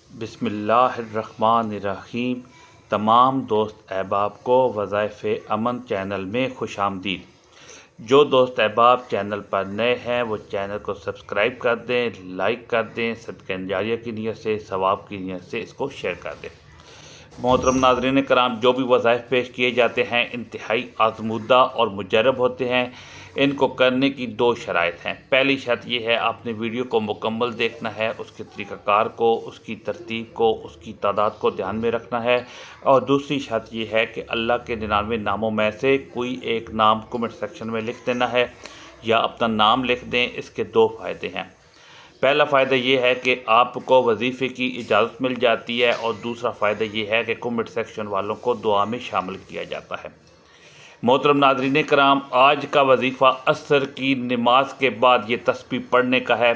بسم اللہ الرحمن الرحیم۔ تمام دوست احباب کو وظائف امن چینل میں خوش آمدید۔ جو دوست احباب چینل پر نئے ہیں وہ چینل کو سبسکرائب کر دیں، لائک کر دیں، صدقہ جاریہ کی نیت سے، ثواب کی نیت سے اس کو شیئر کر دیں۔ محترم ناظرین کرام، جو بھی وظائف پیش کیے جاتے ہیں انتہائی آزمودہ اور مجرب ہوتے ہیں۔ ان کو کرنے کی دو شرائط ہیں۔ پہلی شرط یہ ہے آپ نے ویڈیو کو مکمل دیکھنا ہے، اس کے طریقہ کار کو، اس کی ترتیب کو، اس کی تعداد کو دھیان میں رکھنا ہے، اور دوسری شرط یہ ہے کہ اللہ کے 99 ناموں میں سے کوئی ایک نام کمنٹ سیکشن میں لکھ دینا ہے یا اپنا نام لکھ دیں۔ اس کے دو فائدے ہیں۔ پہلا فائدہ یہ ہے کہ آپ کو وظیفے کی اجازت مل جاتی ہے، اور دوسرا فائدہ یہ ہے کہ کمنٹ سیکشن والوں کو دعا میں شامل کیا جاتا ہے۔ محترم ناظرین کرام، آج کا وظیفہ عصر کی نماز کے بعد یہ تسبیح پڑھنے کا ہے۔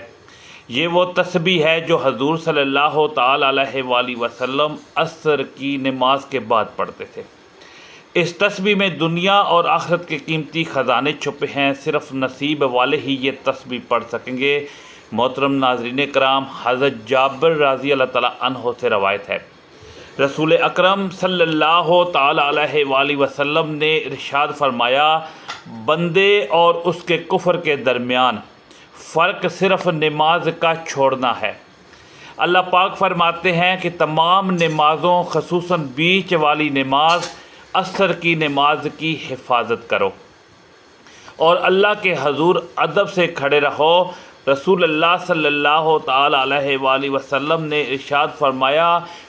یہ وہ تسبیح ہے جو حضور صلی اللہ تعالی علیہ وآلہ وسلم عصر کی نماز کے بعد پڑھتے تھے۔ اس تسبیح میں دنیا اور آخرت کے قیمتی خزانے چھپے ہیں، صرف نصیب والے ہی یہ تسبیح پڑھ سکیں گے۔ محترم ناظرین کرام، حضرت جابر رضی اللہ تعالیٰ عنہ سے روایت ہے، رسول اکرم صلی اللہ تعالی علیہ وآلہ وسلم نے ارشاد فرمایا، بندے اور اس کے کفر کے درمیان فرق صرف نماز کا چھوڑنا ہے۔ اللہ پاک فرماتے ہیں کہ تمام نمازوں خصوصاً بیچ والی نماز عصر کی نماز کی حفاظت کرو اور اللہ کے حضور ادب سے کھڑے رہو۔ رسول اللہ صلی اللہ تعالی علیہ وآلہ وسلم نے ارشاد فرمایا،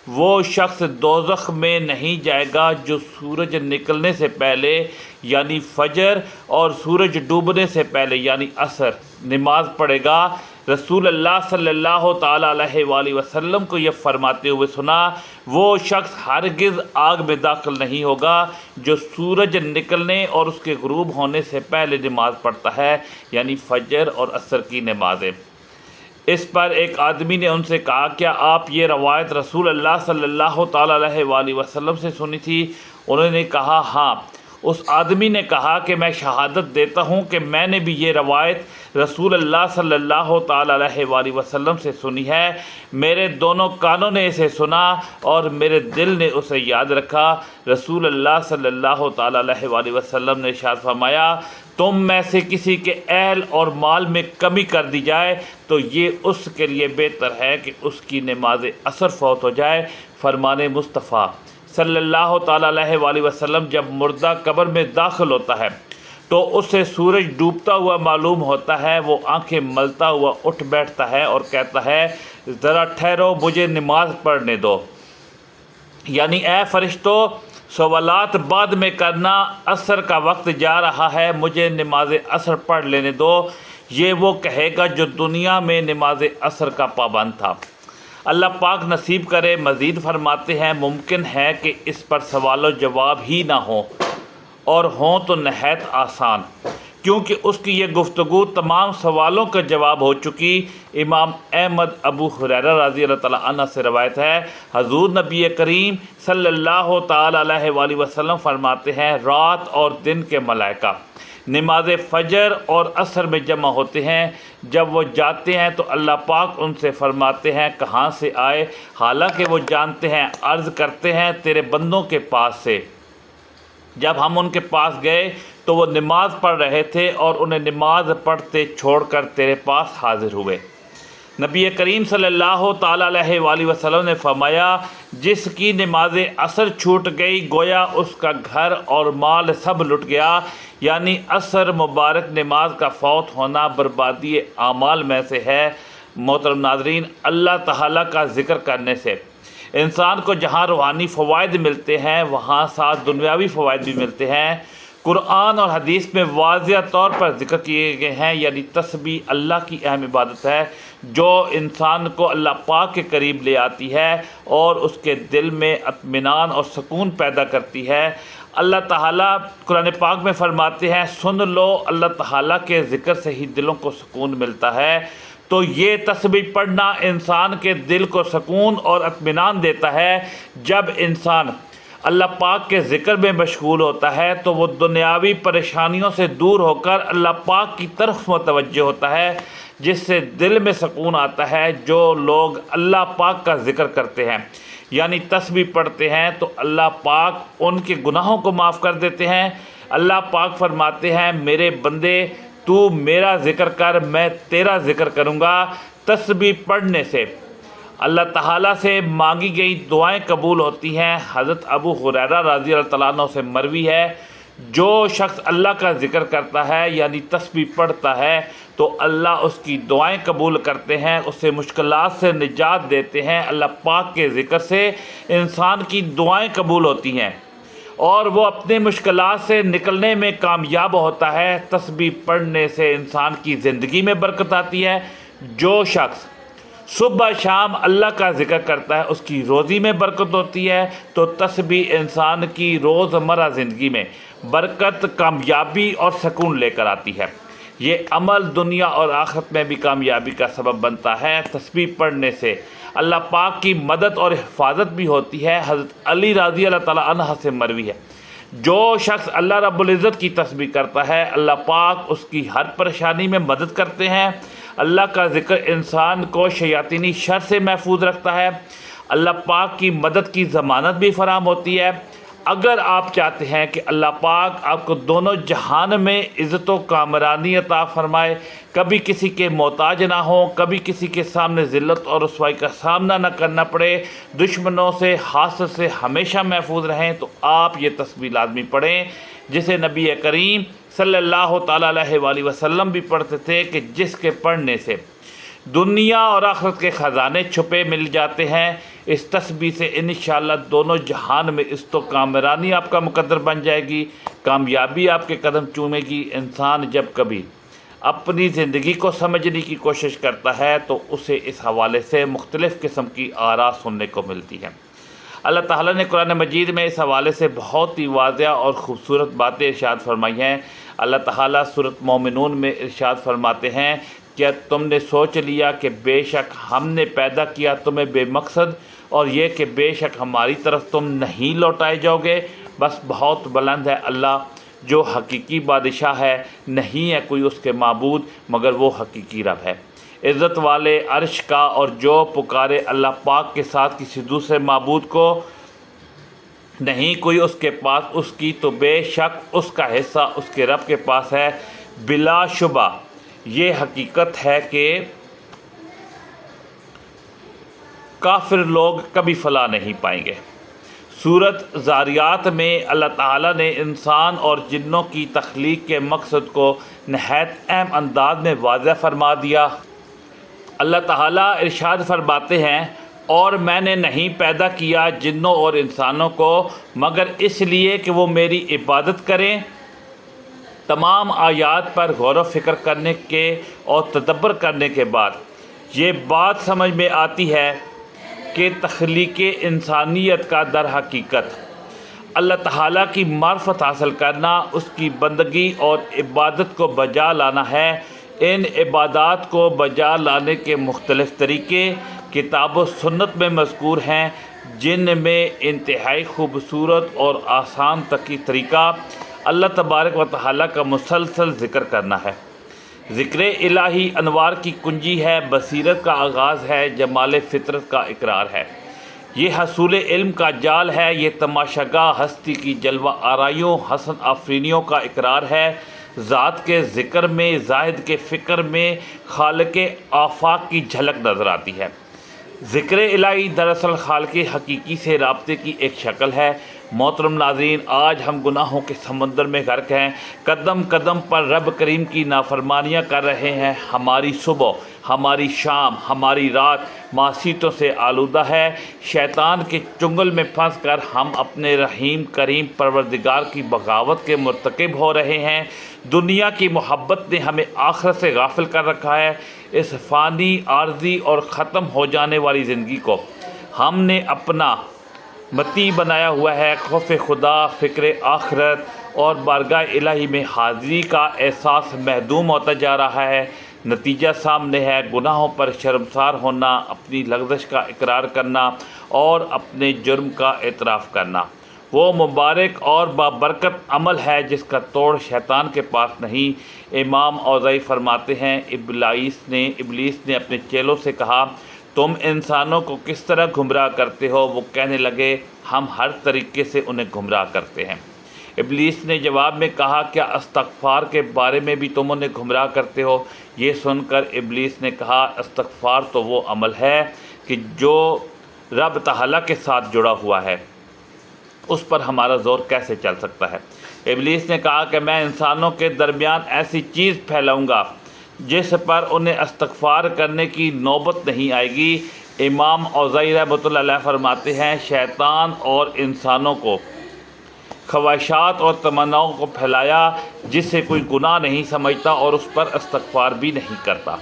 وہ شخص دوزخ میں نہیں جائے گا جو سورج نکلنے سے پہلے یعنی فجر اور سورج ڈوبنے سے پہلے یعنی عصر نماز پڑھے گا۔ رسول اللہ صلی اللہ تعالی علیہ وآلہ وسلم کو یہ فرماتے ہوئے سنا، وہ شخص ہرگز آگ میں داخل نہیں ہوگا جو سورج نکلنے اور اس کے غروب ہونے سے پہلے نماز پڑھتا ہے یعنی فجر اور عصر کی نمازیں۔ اس پر ایک آدمی نے ان سے کہا، کیا آپ یہ روایت رسول اللہ صلی اللہ تعالی علیہ وآلہ وسلم سے سنی تھی؟ انہوں نے کہا ہاں۔ اس آدمی نے کہا کہ میں شہادت دیتا ہوں کہ میں نے بھی یہ روایت رسول اللہ صلی اللہ تعالی علیہ وآلہ وسلم سے سنی ہے۔ میرے دونوں کانوں نے اسے سنا اور میرے دل نے اسے یاد رکھا۔ رسول اللہ صلی اللہ تعالی علیہ وآلہ وسلم نے ارشاد فرمایا، تم میں سے کسی کے اہل اور مال میں کمی کر دی جائے تو یہ اس کے لیے بہتر ہے کہ اس کی نماز عصر فوت ہو جائے۔ فرمان مصطفیٰ صلی اللہ تعالی علیہ وآلہ وسلم جب مردہ قبر میں داخل ہوتا ہے تو اسے سورج ڈوبتا ہوا معلوم ہوتا ہے۔ وہ آنکھیں ملتا ہوا اٹھ بیٹھتا ہے اور کہتا ہے، ذرا ٹھہرو، مجھے نماز پڑھنے دو، یعنی اے فرشتوں، سوالات بعد میں کرنا، عصر کا وقت جا رہا ہے، مجھے نماز عصر پڑھ لینے دو۔ یہ وہ کہے گا جو دنیا میں نماز عصر کا پابند تھا۔ اللہ پاک نصیب کرے۔ مزید فرماتے ہیں، ممکن ہے کہ اس پر سوال و جواب ہی نہ ہوں، اور ہوں تو نہایت آسان، کیونکہ اس کی یہ گفتگو تمام سوالوں کا جواب ہو چکی۔ امام احمد ابو ہریرہ رضی اللہ تعالیٰ عنہ سے روایت ہے، حضور نبی کریم صلی اللہ تعالی علیہ وآلہ وسلم فرماتے ہیں، رات اور دن کے ملائکہ نماز فجر اور عصر میں جمع ہوتے ہیں۔ جب وہ جاتے ہیں تو اللہ پاک ان سے فرماتے ہیں، کہاں سے آئے؟ حالانکہ وہ جانتے ہیں، عرض کرتے ہیں، تیرے بندوں کے پاس سے۔ جب ہم ان کے پاس گئے تو وہ نماز پڑھ رہے تھے اور انہیں نماز پڑھتے چھوڑ کر تیرے پاس حاضر ہوئے۔ نبی کریم صلی اللہ تعالی علیہ وآلہ وسلم نے فرمایا، جس کی نماز عصر چھوٹ گئی گویا اس کا گھر اور مال سب لٹ گیا، یعنی عصر مبارک نماز کا فوت ہونا بربادی اعمال میں سے ہے۔ محترم ناظرین، اللہ تعالیٰ کا ذکر کرنے سے انسان کو جہاں روحانی فوائد ملتے ہیں وہاں ساتھ دنیاوی فوائد بھی ملتے ہیں۔ قرآن اور حدیث میں واضح طور پر ذکر کیے گئے ہیں، یعنی تسبیح اللہ کی اہم عبادت ہے جو انسان کو اللہ پاک کے قریب لے آتی ہے اور اس کے دل میں اطمینان اور سکون پیدا کرتی ہے۔ اللہ تعالیٰ قرآن پاک میں فرماتے ہیں، سن لو، اللہ تعالیٰ کے ذکر سے ہی دلوں کو سکون ملتا ہے۔ تو یہ تسبیح پڑھنا انسان کے دل کو سکون اور اطمینان دیتا ہے۔ جب انسان اللہ پاک کے ذکر میں مشغول ہوتا ہے تو وہ دنیاوی پریشانیوں سے دور ہو کر اللہ پاک کی طرف متوجہ ہوتا ہے۔ جس سے دل میں سکون آتا ہے۔ جو لوگ اللہ پاک کا ذکر کرتے ہیں یعنی تسبیح پڑھتے ہیں تو اللہ پاک ان کے گناہوں کو معاف کر دیتے ہیں۔ اللہ پاک فرماتے ہیں میرے بندے تو میرا ذکر کر، میں تیرا ذکر کروں گا۔ تسبیح پڑھنے سے اللہ تعالیٰ سے مانگی گئی دعائیں قبول ہوتی ہیں۔ حضرت ابو ہریرہ رضی اللہ تعالیٰ عنہ سے مروی ہے، جو شخص اللہ کا ذکر کرتا ہے یعنی تسبیح پڑھتا ہے تو اللہ اس کی دعائیں قبول کرتے ہیں، اسے مشکلات سے نجات دیتے ہیں۔ اللہ پاک کے ذکر سے انسان کی دعائیں قبول ہوتی ہیں اور وہ اپنے مشکلات سے نکلنے میں کامیاب ہوتا ہے۔ تسبیح پڑھنے سے انسان کی زندگی میں برکت آتی ہے۔ جو شخص صبح شام اللہ کا ذکر کرتا ہے اس کی روزی میں برکت ہوتی ہے۔ تو تسبیح انسان کی روزمرہ زندگی میں برکت، کامیابی اور سکون لے کر آتی ہے۔ یہ عمل دنیا اور آخرت میں بھی کامیابی کا سبب بنتا ہے۔ تسبیح پڑھنے سے اللہ پاک کی مدد اور حفاظت بھی ہوتی ہے۔ حضرت علی رضی اللہ تعالیٰ عنہ سے مروی ہے، جو شخص اللہ رب العزت کی تسبیح کرتا ہے اللہ پاک اس کی ہر پریشانی میں مدد کرتے ہیں۔ اللہ کا ذکر انسان کو شیاطینی شر سے محفوظ رکھتا ہے۔ اللہ پاک کی مدد کی ضمانت بھی فراہم ہوتی ہے۔ اگر آپ چاہتے ہیں کہ اللہ پاک آپ کو دونوں جہان میں عزت و کامرانی عطا فرمائے، کبھی کسی کے محتاج نہ ہوں، کبھی کسی کے سامنے ذلت اور رسوائی کا سامنا نہ کرنا پڑے، دشمنوں سے حاسد سے ہمیشہ محفوظ رہیں، تو آپ یہ تسبیح لازمی پڑھیں جسے نبی کریم صلی اللہ تعالیٰ علیہ وآلہ وسلم بھی پڑھتے تھے کہ جس کے پڑھنے سے دنیا اور آخرت کے خزانے چھپے مل جاتے ہیں۔ اس تسبیح سے انشاءاللہ دونوں جہان میں عزت و کامرانی آپ کا مقدر بن جائے گی، کامیابی آپ کے قدم چومے گی۔ انسان جب کبھی اپنی زندگی کو سمجھنے کی کوشش کرتا ہے تو اسے اس حوالے سے مختلف قسم کی آراء سننے کو ملتی ہیں۔ اللہ تعالیٰ نے قرآن مجید میں اس حوالے سے بہت ہی واضح اور خوبصورت باتیں ارشاد فرمائی ہیں۔ اللہ تعالیٰ سورۃ مومنون میں ارشاد فرماتے ہیں، کیا تم نے سوچ لیا کہ بے شک ہم نے پیدا کیا تمہیں بے مقصد، اور یہ کہ بے شک ہماری طرف تم نہیں لوٹائے جاؤ گے؟ بس بہت بلند ہے اللہ جو حقیقی بادشاہ ہے، نہیں ہے کوئی اس کے معبود مگر وہ حقیقی رب ہے، عزت والے عرش کا۔ اور جو پکارے اللہ پاک کے ساتھ کسی دوسرے معبود کو، نہیں کوئی اس کے پاس اس کی، تو بے شک اس کا حصہ اس کے رب کے پاس ہے۔ بلا شبہ یہ حقیقت ہے کہ کافر لوگ کبھی فلاح نہیں پائیں گے۔ سورۃ ذاریات میں اللہ تعالیٰ نے انسان اور جنوں کی تخلیق کے مقصد کو نہایت اہم انداز میں واضح فرما دیا۔ اللہ تعالیٰ ارشاد فرماتے ہیں، اور میں نے نہیں پیدا کیا جنوں اور انسانوں کو مگر اس لیے کہ وہ میری عبادت کریں۔ تمام آیات پر غور و فکر کرنے کے اور تدبر کرنے کے بعد یہ بات سمجھ میں آتی ہے کہ تخلیق انسانیت کا در حقیقت اللہ تعالیٰ کی معرفت حاصل کرنا، اس کی بندگی اور عبادت کو بجا لانا ہے۔ ان عبادات کو بجا لانے کے مختلف طریقے کتاب و سنت میں مذکور ہیں، جن میں انتہائی خوبصورت اور آسان طریقہ اللہ تبارک و تعالیٰ کا مسلسل ذکر کرنا ہے۔ ذکر الہی انوار کی کنجی ہے، بصیرت کا آغاز ہے، جمال فطرت کا اقرار ہے، یہ حصول علم کا جال ہے، یہ تماشاگاہ ہستی کی جلوہ آرائیوں حسن آفرینیوں کا اقرار ہے۔ ذات کے ذکر میں، زاہد کے فکر میں خالق آفاق کی جھلک نظر آتی ہے۔ ذکر الہی دراصل خالق حقیقی سے رابطے کی ایک شکل ہے۔ محترم ناظرین، آج ہم گناہوں کے سمندر میں غرق ہیں، قدم قدم پر رب کریم کی نافرمانیاں کر رہے ہیں، ہماری صبح، ہماری شام، ہماری رات معصیتوں سے آلودہ ہے۔ شیطان کے چنگل میں پھنس کر ہم اپنے رحیم کریم پروردگار کی بغاوت کے مرتکب ہو رہے ہیں۔ دنیا کی محبت نے ہمیں آخرت سے غافل کر رکھا ہے۔ اس فانی، عارضی اور ختم ہو جانے والی زندگی کو ہم نے اپنا متی بنایا ہوا ہے۔ خوف خدا، فکر آخرت اور بارگاہ الہی میں حاضری کا احساس محدوم ہوتا جا رہا ہے۔ نتیجہ سامنے ہے، گناہوں پر شرمسار ہونا، اپنی لغزش کا اقرار کرنا اور اپنے جرم کا اعتراف کرنا۔ وہ مبارک اور بابرکت عمل ہے جس کا توڑ شیطان کے پاس نہیں۔ امام اوزاعی فرماتے ہیں ابلیس نے اپنے چیلوں سے کہا تم انسانوں کو کس طرح گمراہ کرتے ہو؟ وہ کہنے لگے ہم ہر طریقے سے انہیں گمراہ کرتے ہیں۔ ابلیس نے جواب میں کہا کیا استغفار کے بارے میں بھی تم انہیں گمراہ کرتے ہو؟ یہ سن کر ابلیس نے کہا استغفار تو وہ عمل ہے کہ جو رب تعالیٰ کے ساتھ جڑا ہوا ہے، اس پر ہمارا زور کیسے چل سکتا ہے؟ ابلیس نے کہا کہ میں انسانوں کے درمیان ایسی چیز پھیلاؤں گا جس پر انہیں استغفار کرنے کی نوبت نہیں آئے گی۔ امام اوزاعی رحمۃ اللہ علیہ فرماتے ہیں شیطان اور انسانوں کو خواہشات اور تمناؤں کو پھیلایا جس سے کوئی گناہ نہیں سمجھتا اور اس پر استغفار بھی نہیں کرتا۔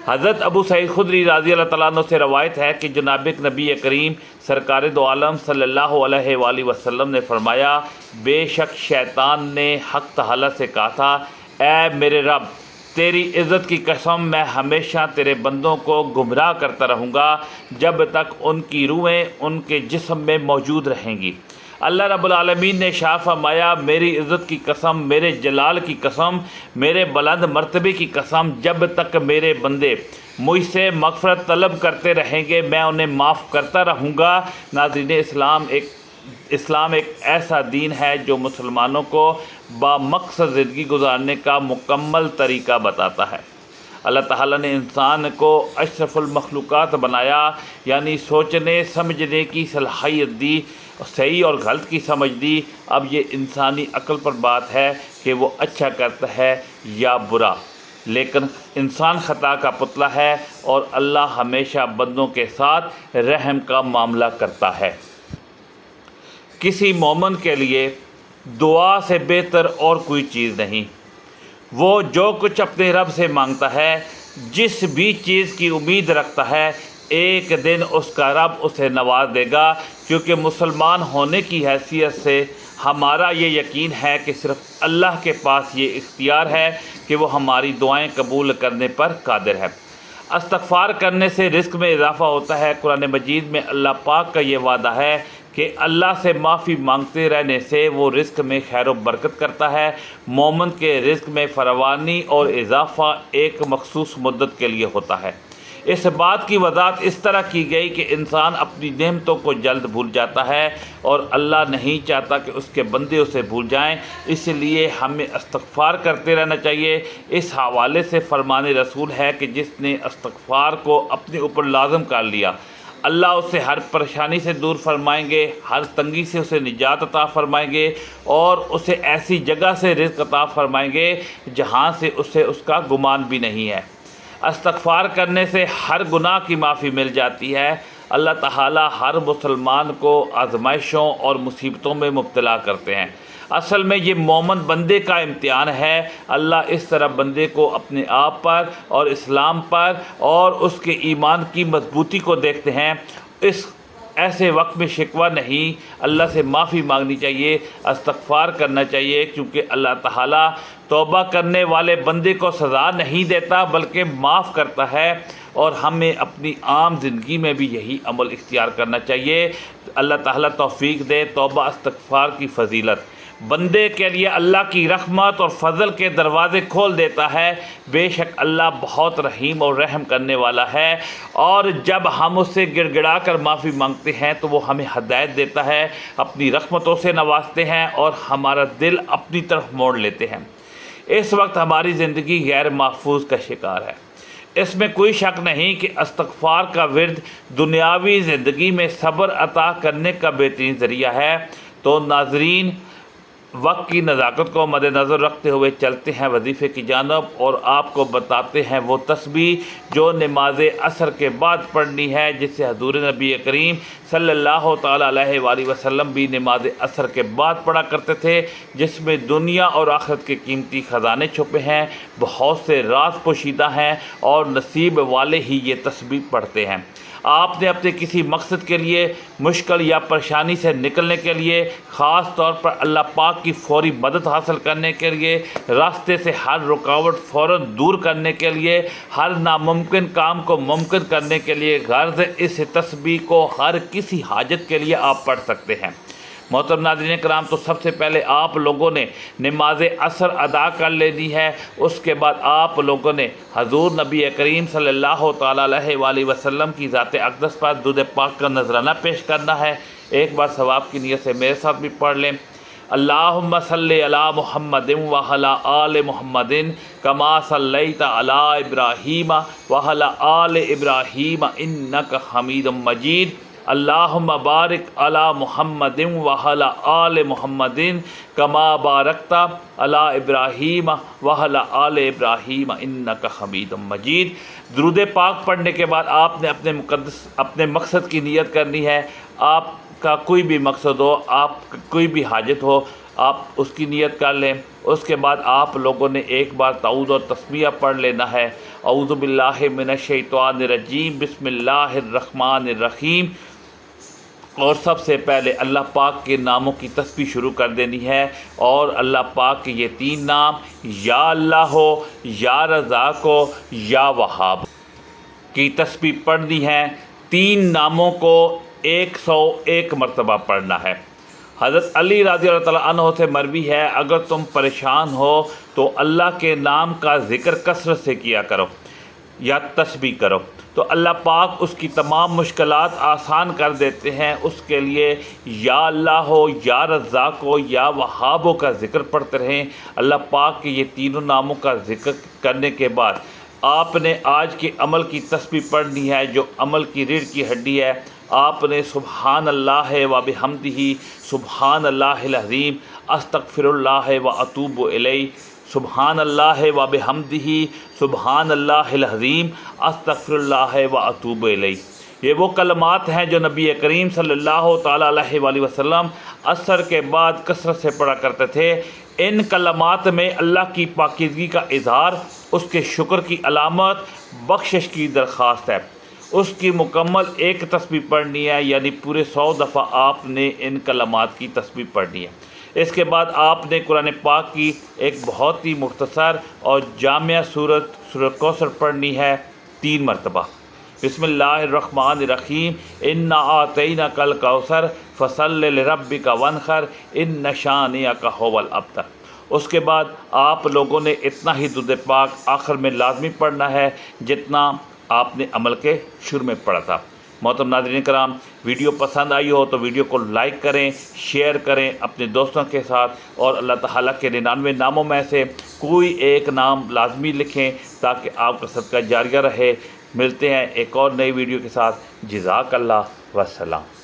حضرت ابو سعید خدری رضی اللہ تعالیٰ عنہ سے روایت ہے کہ جناب نبی کریم سرکار دو عالم صلی اللہ علیہ وآلہ وسلم نے فرمایا بے شک شیطان نے حق تعالیٰ سے کہا تھا اے میرے رب تیری عزت کی قسم میں ہمیشہ تیرے بندوں کو گمراہ کرتا رہوں گا جب تک ان کی روحیں ان کے جسم میں موجود رہیں گی۔ اللہ رب العالمین نے ارشاد فرمایا میری عزت کی قسم، میرے جلال کی قسم، میرے بلند مرتبے کی قسم، جب تک میرے بندے مجھ سے مغفرت طلب کرتے رہیں گے میں انہیں معاف کرتا رہوں گا۔ ناظرین اسلام ایک ایسا دین ہے جو مسلمانوں کو بامقصد زندگی گزارنے کا مکمل طریقہ بتاتا ہے۔ اللہ تعالیٰ نے انسان کو اشرف المخلوقات بنایا، یعنی سوچنے سمجھنے کی صلاحیت دی، صحیح اور غلط کی سمجھ دی۔ اب یہ انسانی عقل پر بات ہے کہ وہ اچھا کرتا ہے یا برا، لیکن انسان خطا کا پتلا ہے اور اللہ ہمیشہ بندوں کے ساتھ رحم کا معاملہ کرتا ہے۔ کسی مومن کے لیے دعا سے بہتر اور کوئی چیز نہیں۔ وہ جو کچھ اپنے رب سے مانگتا ہے، جس بھی چیز کی امید رکھتا ہے، ایک دن اس کا رب اسے نواز دے گا، کیونکہ مسلمان ہونے کی حیثیت سے ہمارا یہ یقین ہے کہ صرف اللہ کے پاس یہ اختیار ہے کہ وہ ہماری دعائیں قبول کرنے پر قادر ہے۔ استغفار کرنے سے رزق میں اضافہ ہوتا ہے۔ قرآن مجید میں اللہ پاک کا یہ وعدہ ہے کہ اللہ سے معافی مانگتے رہنے سے وہ رزق میں خیر و برکت کرتا ہے۔ مومن کے رزق میں فراوانی اور اضافہ ایک مخصوص مدت کے لیے ہوتا ہے۔ اس بات کی وضاحت اس طرح کی گئی کہ انسان اپنی نعمتوں کو جلد بھول جاتا ہے اور اللہ نہیں چاہتا کہ اس کے بندے اسے بھول جائیں، اس لیے ہمیں استغفار کرتے رہنا چاہیے۔ اس حوالے سے فرمان رسول ہے کہ جس نے استغفار کو اپنے اوپر لازم کر لیا، اللہ اسے ہر پریشانی سے دور فرمائیں گے، ہر تنگی سے اسے نجات عطا فرمائیں گے اور اسے ایسی جگہ سے رزق عطا فرمائیں گے جہاں سے اسے اس کا گمان بھی نہیں ہے۔ استغفار کرنے سے ہر گناہ کی معافی مل جاتی ہے۔ اللہ تعالیٰ ہر مسلمان کو آزمائشوں اور مصیبتوں میں مبتلا کرتے ہیں۔ اصل میں یہ مومن بندے کا امتحان ہے۔ اللہ اس طرح بندے کو اپنے آپ پر اور اسلام پر اور اس کے ایمان کی مضبوطی کو دیکھتے ہیں۔ اس ایسے وقت میں شکوہ نہیں، اللہ سے معافی مانگنی چاہیے، استغفار کرنا چاہیے، کیونکہ اللہ تعالیٰ توبہ کرنے والے بندے کو سزا نہیں دیتا بلکہ معاف کرتا ہے، اور ہمیں اپنی عام زندگی میں بھی یہی عمل اختیار کرنا چاہیے۔ اللہ تعالیٰ توفیق دے۔ توبہ استغفار کی فضیلت بندے کے لیے اللہ کی رحمت اور فضل کے دروازے کھول دیتا ہے۔ بے شک اللہ بہت رحیم اور رحم کرنے والا ہے، اور جب ہم اس سے گڑ گڑا کر معافی مانگتے ہیں تو وہ ہمیں ہدایت دیتا ہے، اپنی رحمتوں سے نوازتے ہیں اور ہمارا دل اپنی طرف موڑ لیتے ہیں۔ اس وقت ہماری زندگی غیر محفوظ کا شکار ہے۔ اس میں کوئی شک نہیں کہ استغفار کا ورد دنیاوی زندگی میں صبر عطا کرنے کا بہترین ذریعہ ہے۔ تو ناظرین، وقت کی نزاکت کو مد نظر رکھتے ہوئے چلتے ہیں وظیفے کی جانب، اور آپ کو بتاتے ہیں وہ تسبیح جو نماز عصر کے بعد پڑھنی ہے، جس سے حضور نبی کریم صلی اللہ تعالیٰ علیہ وآلہ وسلم بھی نماز عصر کے بعد پڑھا کرتے تھے، جس میں دنیا اور آخرت کے قیمتی خزانے چھپے ہیں، بہت سے راز پوشیدہ ہیں، اور نصیب والے ہی یہ تسبیح پڑھتے ہیں۔ آپ نے اپنے کسی مقصد کے لیے، مشکل یا پریشانی سے نکلنے کے لیے، خاص طور پر اللہ پاک کی فوری مدد حاصل کرنے کے لیے، راستے سے ہر رکاوٹ فوراً دور کرنے کے لیے، ہر ناممکن کام کو ممکن کرنے کے لیے، غرض اس تسبیح کو ہر کسی حاجت کے لیے آپ پڑھ سکتے ہیں۔ محترم ناظرین کرام، تو سب سے پہلے آپ لوگوں نے نماز عصر ادا کر لینی ہے، اس کے بعد آپ لوگوں نے حضور نبی کریم صلی اللہ تعالیٰ علیہ وآلہ وسلم کی ذات اقدس پر درود پاک کا نذرانہ پیش کرنا ہے۔ ایک بار ثواب کی نیت سے میرے ساتھ بھی پڑھ لیں۔ اللہم صلی علی محمد وعلی آل محمد کما صلیت علی ابراہیم وعلی آل ابراہیم انک حمید مجید۔ اللہم بارک علی محمد وعلی آل محمد کما بارکت علی ابراہیم وعلی آل ابراہیم انک حمید مجید۔ درود پاک پڑھنے کے بعد آپ نے اپنے مقصد کی نیت کرنی ہے۔ آپ کا کوئی بھی مقصد ہو، آپ کوئی بھی حاجت ہو، آپ اس کی نیت کر لیں۔ اس کے بعد آپ لوگوں نے ایک بار تعوذ اور تسمیہ پڑھ لینا ہے۔ اعوذ باللہ من الشیطان الرجیم، بسم اللہ الرحمن الرحیم۔ اور سب سے پہلے اللہ پاک کے ناموں کی تسبیح شروع کر دینی ہے، اور اللہ پاک کے یہ 3 نام یا اللہ ہو، یا رزاق ہو، یا وہاب کی تسبیح پڑھنی ہے۔ 3 ناموں کو 101 مرتبہ پڑھنا ہے۔ حضرت علی رضی اللہ تعالیٰ عنہ سے مروی ہے، اگر تم پریشان ہو تو اللہ کے نام کا ذکر کثرت سے کیا کرو یا تسبیح کرو، تو اللہ پاک اس کی تمام مشکلات آسان کر دیتے ہیں۔ اس کے لیے یا اللہ ہو، یا رزاق ہو، یا وہاب ہو کا ذکر پڑھتے رہیں۔ اللہ پاک کے یہ 3 ناموں کا ذکر کرنے کے بعد آپ نے آج کے عمل کی تسبیح پڑھنی ہے، جو عمل کی ریڑھ کی ہڈی ہے۔ آپ نے سبحان اللہ و بحمدہ، سبحان اللہ العظیم، استغفر اللہ و اتوب الیہ، سبحان اللہ و بحمدہ، سبحان اللہ العظیم، استغفر اللہ و اتوب الیہ۔ یہ وہ کلمات ہیں جو نبی کریم صلی اللہ تعالیٰ علیہ وآلہ وسلم عصر کے بعد کثرت سے پڑھا کرتے تھے۔ ان کلمات میں اللہ کی پاکیزگی کا اظہار، اس کے شکر کی علامت، بخشش کی درخواست ہے۔ اس کی مکمل ایک تسبیح پڑھنی ہے، یعنی پورے 100 دفعہ آپ نے ان کلمات کی تسبیح پڑھنی ہے۔ اس کے بعد آپ نے قرآن پاک کی ایک بہت ہی مختصر اور جامع سورۃ کوثر پڑھنی ہے 3 مرتبہ۔ بسم اللہ الرحمن الرحیم، انا اعطیناک الکوثر فصل لربک وانحر ان شانئک ھو الابتر۔ اس کے بعد آپ لوگوں نے اتنا ہی درود پاک آخر میں لازمی پڑھنا ہے جتنا آپ نے عمل کے شروع میں پڑھا تھا۔ محترم ناظرین کرام، ویڈیو پسند آئی ہو تو ویڈیو کو لائک کریں، شیئر کریں اپنے دوستوں کے ساتھ، اور اللہ تعالیٰ کے 99 ناموں میں سے کوئی ایک نام لازمی لکھیں تاکہ آپ کا صدقہ جاریہ رہے۔ ملتے ہیں ایک اور نئی ویڈیو کے ساتھ۔ جزاک اللہ وسلام۔